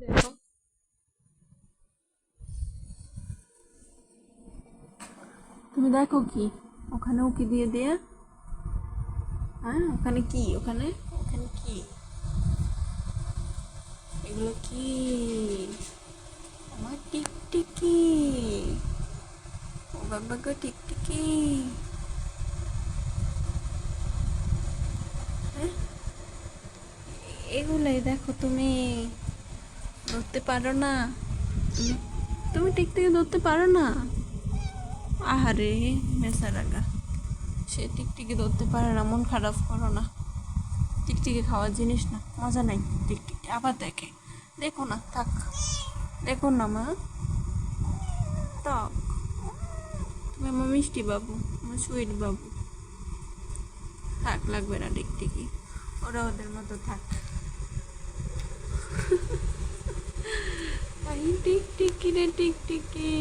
দেখো, তুমি দেখো কি ওখানে উকি দিয়ে দিয়ে। হ্যাঁ, ওখানে কি? ওখানে ওখানে কি? এগুলো কি? আমার টিকটিকি। ও বাবা গো, টিকটিকি। হ্যাঁ, এগুলাই দেখো, তুমি ধরতে পারো না? তুমি তুমি টিকটিকি ধরতে পারো না? আহারে বেচারাগা, সে টিকটিকি ধরতে পারে না, মন খারাপ করো না। টিকটিকি খাওয়ার জিনিস না, মজা নাই। টিকটিকি আবার দেখে, দেখো না, থাক, দেখো না মা, থাক। তুমি আমার মিষ্টি বাবু, আমার সুইট বাবু। থাক, লাগবে না টিকটিকি, ওরা ওদের মতো থাক। আই টিকটিকি রে টিকটিকি।